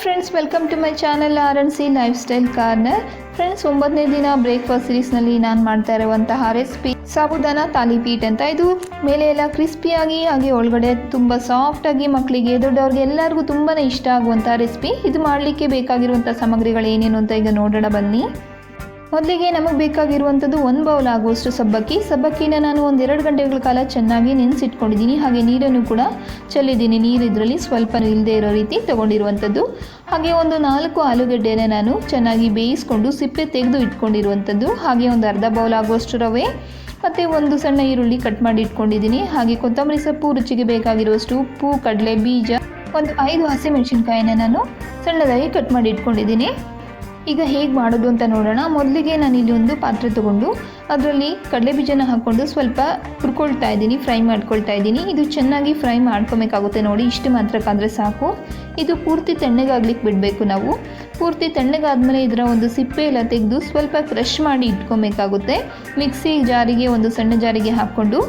Friends, welcome to my channel RNC lifestyle corner. Friends, 9ನೇ ದಿನ breakfast ಸೀರೀಸ್ನಲ್ಲಿ ನಾನು ಮಾಡ್ತಾ ಇರುವಂತಹ ರೆಸಿಪಿ ಸಾಬುದಾನ ಥಾಲಿಪೀಟ್ ಅಂತ. ಇದು ಮೇಲೆ ಎಲ್ಲ ಕ್ರಿಸ್ಪಿಯಾಗಿ ಹಾಗೆ ಒಳಗಡೆ ತುಂಬ ಸಾಫ್ಟಾಗಿ ಮಕ್ಕಳಿಗೆ ದೊಡ್ಡವ್ರಿಗೆ ಎಲ್ಲರಿಗೂ ತುಂಬಾ ಇಷ್ಟ ಆಗುವಂಥ ರೆಸಿಪಿ. ಇದು ಮಾಡಲಿಕ್ಕೆ ಬೇಕಾಗಿರುವಂಥ ಸಾಮಗ್ರಿಗಳು ಏನೇನು ಅಂತ ಈಗ ನೋಡೋಣ ಬನ್ನಿ. ಮೊದಲಿಗೆ ನಮಗೆ ಬೇಕಾಗಿರುವಂಥದ್ದು 1 ಬೌಲ್ ಆಗುವಷ್ಟು ಸಬ್ಬಕ್ಕಿನ ನಾನು 1-2 ಗಂಟೆಗಳ ಕಾಲ ಚೆನ್ನಾಗಿ ನೆನೆಸಿಟ್ಕೊಂಡಿದ್ದೀನಿ. ಹಾಗೆ ನೀರನ್ನು ಕೂಡ ಚೆಲ್ಲಿದ್ದೀನಿ. ನೀರು ಇದರಲ್ಲಿ ಸ್ವಲ್ಪ ಇಲ್ಲದೆ ಇರೋ ರೀತಿ ತೊಗೊಂಡಿರುವಂಥದ್ದು. ಹಾಗೆ ಒಂದು 4 ಆಲೂಗಡ್ಡೆನ ನಾನು ಚೆನ್ನಾಗಿ ಬೇಯಿಸ್ಕೊಂಡು ಸಿಪ್ಪೆ ತೆಗೆದು ಇಟ್ಕೊಂಡಿರುವಂಥದ್ದು. ಹಾಗೆ ಒಂದು ಅರ್ಧ ಬೌಲ್ ಆಗುವಷ್ಟು ರವೆ ಮತ್ತು ಒಂದು ಸಣ್ಣ ಈರುಳ್ಳಿ ಕಟ್ ಮಾಡಿ ಇಟ್ಕೊಂಡಿದ್ದೀನಿ. ಹಾಗೆ ಕೊತ್ತಂಬರಿ ಸೊಪ್ಪು, ರುಚಿಗೆ ಬೇಕಾಗಿರುವಷ್ಟು ಉಪ್ಪು, ಕಡಲೆ ಬೀಜ, ಒಂದು 5 ಹಸಿಮೆಣಸಿನ್ಕಾಯಿನ ನಾನು ಸಣ್ಣದಾಗಿ ಕಟ್ ಮಾಡಿ ಇಟ್ಕೊಂಡಿದ್ದೀನಿ. ಈಗ ಹೇಗೆ ಮಾಡೋದು ಅಂತ ನೋಡೋಣ. ಮೊದಲಿಗೆ ನಾನು ಇಲ್ಲಿ ಒಂದು ಪಾತ್ರೆ ತೊಗೊಂಡು ಅದರಲ್ಲಿ ಕಡಲೆ ಬೀಜನ ಹಾಕ್ಕೊಂಡು ಸ್ವಲ್ಪ ಹುರ್ಕೊಳ್ತಾ ಇದ್ದೀನಿ, ಫ್ರೈ ಮಾಡ್ಕೊಳ್ತಾ ಇದ್ದೀನಿ. ಇದು ಚೆನ್ನಾಗಿ ಫ್ರೈ ಮಾಡ್ಕೊಬೇಕಾಗುತ್ತೆ. ನೋಡಿ, ಇಷ್ಟು ಮಾತ್ರಕ್ಕಾದರೆ ಸಾಕು. ಇದು ಪೂರ್ತಿ ತಣ್ಣಗಾಗ್ಲಿಕ್ಕೆ ಬಿಡಬೇಕು ನಾವು. ಪೂರ್ತಿ ತಣ್ಣಗಾದ್ಮೇಲೆ ಇದರ ಒಂದು ಸಿಪ್ಪೆ ಎಲ್ಲ ತೆಗೆದು ಸ್ವಲ್ಪ ಕ್ರಷ್ ಮಾಡಿ ಇಟ್ಕೊಬೇಕಾಗುತ್ತೆ. ಮಿಕ್ಸಿ ಜಾರಿಗೆ, ಒಂದು ಸಣ್ಣ ಜಾರಿಗೆ ಹಾಕ್ಕೊಂಡು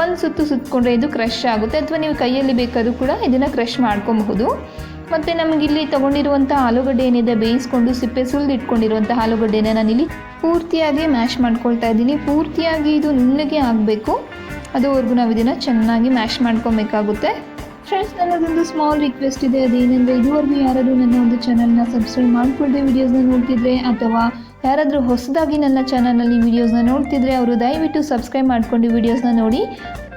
ಒಂದು ಸುತ್ತಕೊಂಡ್ರೆ ಇದು ಕ್ರಷ್ ಆಗುತ್ತೆ. ಅಥವಾ ನೀವು ಕೈಯಲ್ಲಿ ಬೇಕಾದರೂ ಕೂಡ ಇದನ್ನು ಕ್ರಷ್ ಮಾಡ್ಕೊಬಹುದು. ಮತ್ತು ನಮಗಿಲ್ಲಿ ತೊಗೊಂಡಿರುವಂಥ ಆಲೂಗಡ್ಡೆ ಏನಿದೆ, ಬೇಯಿಸ್ಕೊಂಡು ಸಿಪ್ಪೆ ಸುಲಿದು ಇಟ್ಕೊಂಡಿರುವಂಥ ಆಲೂಗಡ್ಡೆನ ನಾನಿಲ್ಲಿ ಪೂರ್ತಿಯಾಗಿ ಮ್ಯಾಶ್ ಮಾಡ್ಕೊಳ್ತಾ ಇದ್ದೀನಿ. ಪೂರ್ತಿಯಾಗಿ ಇದು ನುಣ್ಣಗೆ ಆಗಬೇಕು. ಅದುವರೆಗೂ ನಾವು ಇದನ್ನು ಚೆನ್ನಾಗಿ ಮ್ಯಾಶ್ ಮಾಡ್ಕೊಬೇಕಾಗುತ್ತೆ. ಫ್ರೆಂಡ್ಸ್, ನನ್ನದೊಂದು ಸ್ಮಾಲ್ ರಿಕ್ವೆಸ್ಟ್ ಇದೆ. ಅದೇನೆಂದರೆ, ಇದುವರೆಗೂ ಯಾರಾದರೂ ನನ್ನ ಒಂದು ಚಾನಲ್ನ ಸಬ್ಸ್ಕ್ರೈಬ್ ಮಾಡಿಕೊಳ್ಳದೆ ವೀಡಿಯೋಸ್ನ ನೋಡ್ತಿದ್ರೆ, ಅಥವಾ ಯಾರಾದರೂ ಹೊಸದಾಗಿ ನನ್ನ ಚಾನಲ್ನಲ್ಲಿ ವೀಡಿಯೋಸ್ನ ನೋಡ್ತಿದ್ರೆ, ಅವರು ದಯವಿಟ್ಟು ಸಬ್ಸ್ಕ್ರೈಬ್ ಮಾಡ್ಕೊಂಡು ವೀಡಿಯೋಸ್ನ ನೋಡಿ.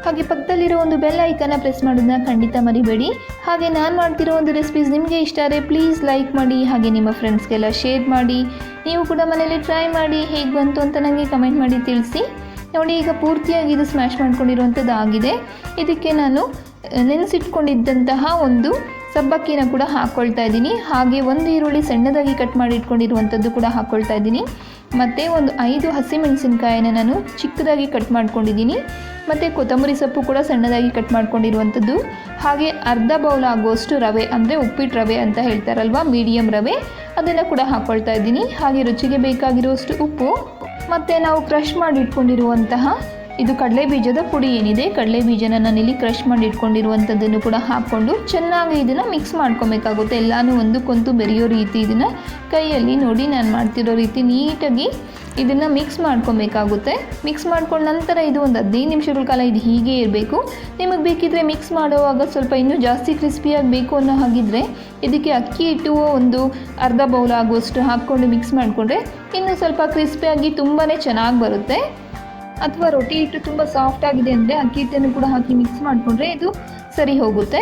ಹಾಗೆ ಪಕ್ಕದಲ್ಲಿರೋ ಒಂದು ಬೆಲ್ ಐಕನ್ನ ಪ್ರೆಸ್ ಮಾಡೋದನ್ನ ಖಂಡಿತ ಮರಿಬೇಡಿ. ಹಾಗೆ ನಾನು ಮಾಡ್ತಿರೋ ಒಂದು ರೆಸಿಪೀಸ್ ನಿಮಗೆ ಇಷ್ಟ ಆದರೆ ಪ್ಲೀಸ್ ಲೈಕ್ ಮಾಡಿ. ಹಾಗೆ ನಿಮ್ಮ ಫ್ರೆಂಡ್ಸ್ಗೆಲ್ಲ ಶೇರ್ ಮಾಡಿ. ನೀವು ಕೂಡ ಮನೇಲಿ ಟ್ರೈ ಮಾಡಿ ಹೇಗೆ ಬಂತು ಅಂತ ನನಗೆ ಕಮೆಂಟ್ ಮಾಡಿ ತಿಳಿಸಿ. ನೋಡಿ, ಈಗ ಪೂರ್ತಿಯಾಗಿ ಇದು ಸ್ಮ್ಯಾಶ್ ಮಾಡ್ಕೊಂಡಿರುವಂಥದ್ದು ಆಗಿದೆ. ಇದಕ್ಕೆ ನಾನು ನೆನೆಸಿಟ್ಕೊಂಡಿದ್ದಂತಹ ಒಂದು ಸಬ್ಬಕ್ಕಿನ ಕೂಡ ಹಾಕ್ಕೊಳ್ತಾ ಇದ್ದೀನಿ. ಹಾಗೆ ಒಂದು ಈರುಳ್ಳಿ ಸಣ್ಣದಾಗಿ ಕಟ್ ಮಾಡಿ ಇಟ್ಕೊಂಡಿರುವಂಥದ್ದು ಕೂಡ ಹಾಕ್ಕೊಳ್ತಾ ಇದ್ದೀನಿ. ಮತ್ತು ಒಂದು 5 ಹಸಿಮೆಣಸಿನ್ಕಾಯಿನ ನಾನು ಚಿಕ್ಕದಾಗಿ ಕಟ್ ಮಾಡ್ಕೊಂಡಿದ್ದೀನಿ. ಮತ್ತು ಕೊತ್ತಂಬರಿ ಸೊಪ್ಪು ಕೂಡ ಸಣ್ಣದಾಗಿ ಕಟ್ ಮಾಡ್ಕೊಂಡಿರುವಂಥದ್ದು. ಹಾಗೆ ಅರ್ಧ ಬೌಲ್ ಆಗುವಷ್ಟು ರವೆ, ಅಂದರೆ ಉಪ್ಪಿಟ್ಟು ರವೆ ಅಂತ ಹೇಳ್ತಾರಲ್ವ, ಮೀಡಿಯಮ್ ರವೆ, ಅದನ್ನು ಕೂಡ ಹಾಕ್ಕೊಳ್ತಾ ಇದ್ದೀನಿ. ಹಾಗೆ ರುಚಿಗೆ ಬೇಕಾಗಿರುವಷ್ಟು ಉಪ್ಪು, ಮತ್ತು ನಾವು ಕ್ರಷ್ ಮಾಡಿ ಇಟ್ಕೊಂಡಿರುವಂತಹ ಇದು ಕಡಲೆ ಬೀಜದ ಪುಡಿ ಏನಿದೆ, ಕಡಲೆ ಬೀಜನ ನಾನಿಲ್ಲಿ ಕ್ರಷ್ ಮಾಡಿ ಇಟ್ಕೊಂಡಿರುವಂಥದ್ದನ್ನು ಕೂಡ ಹಾಕ್ಕೊಂಡು ಚೆನ್ನಾಗಿ ಇದನ್ನು ಮಿಕ್ಸ್ ಮಾಡ್ಕೊಬೇಕಾಗುತ್ತೆ. ಎಲ್ಲನೂ ಒಂದಕ್ಕೊಂದು ಬೆರೆಯೋ ರೀತಿ ಇದನ್ನು ಕೈಯಲ್ಲಿ, ನೋಡಿ ನಾನು ಮಾಡ್ತಿರೋ ರೀತಿ ನೀಟಾಗಿ ಇದನ್ನು ಮಿಕ್ಸ್ ಮಾಡ್ಕೊಬೇಕಾಗುತ್ತೆ. ಮಿಕ್ಸ್ ಮಾಡ್ಕೊಂಡ ನಂತರ ಇದು ಒಂದು 15 ನಿಮಿಷಗಳ ಕಾಲ ಇದು ಹೀಗೆ ಇರಬೇಕು. ನಿಮಗೆ ಬೇಕಿದ್ದರೆ ಮಿಕ್ಸ್ ಮಾಡುವಾಗ ಸ್ವಲ್ಪ ಇನ್ನೂ ಜಾಸ್ತಿ ಕ್ರಿಸ್ಪಿಯಾಗಿ ಬೇಕು ಅನ್ನೋ ಹಾಗಿದ್ದರೆ ಇದಕ್ಕೆ ಅಕ್ಕಿ ಹಿಟ್ಟು ಒಂದು ಅರ್ಧ ಬೌಲ್ ಆಗುವಷ್ಟು ಹಾಕ್ಕೊಂಡು ಮಿಕ್ಸ್ ಮಾಡಿಕೊಂಡ್ರೆ ಇನ್ನೂ ಸ್ವಲ್ಪ ಕ್ರಿಸ್ಪಿಯಾಗಿ ತುಂಬಾ ಚೆನ್ನಾಗಿ ಬರುತ್ತೆ. ಅಥವಾ ರೊಟ್ಟಿ ಹಿಟ್ಟು ತುಂಬ ಸಾಫ್ಟ್ ಆಗಿದೆ ಅಂದರೆ ಅಕ್ಕಿ ಹಿಟ್ಟನ್ನು ಕೂಡ ಹಾಕಿ ಮಿಕ್ಸ್ ಮಾಡಿಕೊಂಡ್ರೆ ಇದು ಸರಿ ಹೋಗುತ್ತೆ.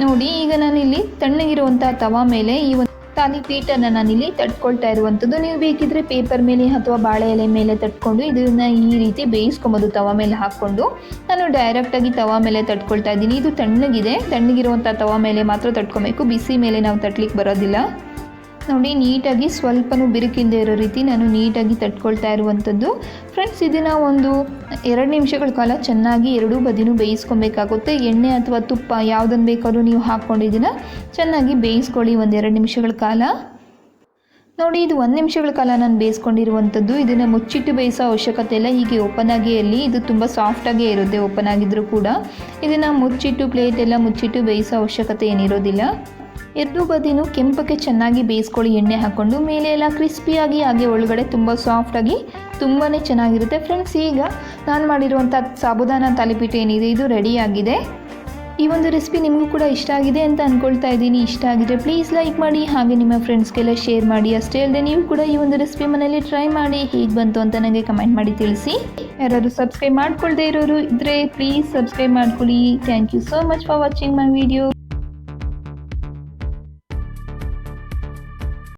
ನೋಡಿ, ಈಗ ನಾನಿಲ್ಲಿ ತಣ್ಣಗಿರುವಂಥ ತವಾ ಮೇಲೆ ಈ ಒಂದು ಥಾಲಿಪೀಟನ್ನು ನಾನಿಲ್ಲಿ ತಟ್ಕೊಳ್ತಾ ಇರುವಂಥದ್ದು. ನೀವು ಬೇಕಿದ್ದರೆ ಪೇಪರ್ ಮೇಲೆ ಅಥವಾ ಬಾಳೆ ಎಲೆ ಮೇಲೆ ತಟ್ಕೊಂಡು ಇದನ್ನು ಈ ರೀತಿ ಬೇಯಿಸ್ಕೊಬೋದು. ತವಾ ಮೇಲೆ ಹಾಕ್ಕೊಂಡು ನಾನು ಡೈರೆಕ್ಟಾಗಿ ತವಾ ಮೇಲೆ ತಟ್ಕೊಳ್ತಾ ಇದ್ದೀನಿ. ಇದು ತಣ್ಣಗಿರುವಂಥ ತವಾ ಮೇಲೆ ಮಾತ್ರ ತಟ್ಕೊಬೇಕು. ಬಿಸಿ ಮೇಲೆ ನಾವು ತಟ್ಲಿಕ್ಕೆ ಬರೋದಿಲ್ಲ. ನೋಡಿ, ನೀಟಾಗಿ ಸ್ವಲ್ಪನೂ ಬಿರುಕಿಲ್ಲದೆ ಇರೋ ರೀತಿ ನಾನು ನೀಟಾಗಿ ತಟ್ಕೊಳ್ತಾ ಇರುವಂಥದ್ದು. ಫ್ರೆಂಡ್ಸ್, ಇದನ್ನು ಒಂದು 2 ನಿಮಿಷಗಳ ಕಾಲ ಚೆನ್ನಾಗಿ ಎರಡೂ ಬದಿನೂ ಬೇಯಿಸ್ಕೊಬೇಕಾಗುತ್ತೆ. ಎಣ್ಣೆ ಅಥವಾ ತುಪ್ಪ ಯಾವುದನ್ನು ಬೇಕಾದ್ರೂ ನೀವು ಹಾಕ್ಕೊಂಡು ಇದನ್ನು ಚೆನ್ನಾಗಿ ಬೇಯಿಸ್ಕೊಳ್ಳಿ 1-2 ನಿಮಿಷಗಳ ಕಾಲ. ನೋಡಿ, ಇದು 1 ನಿಮಿಷಗಳ ಕಾಲ ನಾನು ಬೇಯಿಸ್ಕೊಂಡಿರುವಂಥದ್ದು. ಇದನ್ನು ಮುಚ್ಚಿಟ್ಟು ಬೇಯಿಸೋ ಅವಶ್ಯಕತೆ ಇಲ್ಲ. ಹೀಗೆ ಓಪನ್ ಆಗೇ ಇರಲಿ. ಇದು ತುಂಬ ಸಾಫ್ಟಾಗೇ ಇರುತ್ತೆ ಓಪನ್ ಆಗಿದ್ದರೂ ಕೂಡ. ಇದನ್ನು ಮುಚ್ಚಿಟ್ಟು ಪ್ಲೇಟೆಲ್ಲ ಮುಚ್ಚಿಟ್ಟು ಬೇಯಿಸೋ ಅವಶ್ಯಕತೆ ಏನಿರೋದಿಲ್ಲ. ಎರಡೂ ಬದಿನೂ ಕೆಂಪಕ್ಕೆ ಚೆನ್ನಾಗಿ ಬೇಯಿಸ್ಕೊಳ್ಳಿ ಎಣ್ಣೆ ಹಾಕ್ಕೊಂಡು. ಮೇಲೆ ಎಲ್ಲ ಕ್ರಿಸ್ಪಿಯಾಗಿ, ಹಾಗೆ ಒಳಗಡೆ ತುಂಬ ಸಾಫ್ಟಾಗಿ ತುಂಬಾ ಚೆನ್ನಾಗಿರುತ್ತೆ. ಫ್ರೆಂಡ್ಸ್, ಈಗ ನಾನು ಮಾಡಿರುವಂಥ ಸಾಬುದಾನ ಥಾಲಿಪೀಟ್ ಏನಿದೆ ಇದು ರೆಡಿಯಾಗಿದೆ. ಈ ಒಂದು ರೆಸಿಪಿ ನಿಮಗೂ ಕೂಡ ಇಷ್ಟ ಆಗಿದೆ ಅಂತ ಅಂದ್ಕೊಳ್ತಾ ಇದ್ದೀನಿ. ಇಷ್ಟ ಆಗಿದ್ರೆ ಪ್ಲೀಸ್ ಲೈಕ್ ಮಾಡಿ. ಹಾಗೆ ನಿಮ್ಮ ಫ್ರೆಂಡ್ಸ್ಗೆಲ್ಲ ಶೇರ್ ಮಾಡಿ. ಅಷ್ಟೇ ಅಲ್ಲದೆ ನೀವು ಕೂಡ ಈ ಒಂದು ರೆಸಿಪಿ ಮನೇಲಿ ಟ್ರೈ ಮಾಡಿ ಹೇಗೆ ಬಂತು ಅಂತ ನನಗೆ ಕಮೆಂಟ್ ಮಾಡಿ ತಿಳಿಸಿ. ಯಾರಾದರೂ ಸಬ್ಸ್ಕ್ರೈಬ್ ಮಾಡ್ಕೊಳ್ದೇ ಇರೋರು ಇದ್ದರೆ ಪ್ಲೀಸ್ ಸಬ್ಸ್ಕ್ರೈಬ್ ಮಾಡ್ಕೊಳ್ಳಿ. Thank you so much for watching my video.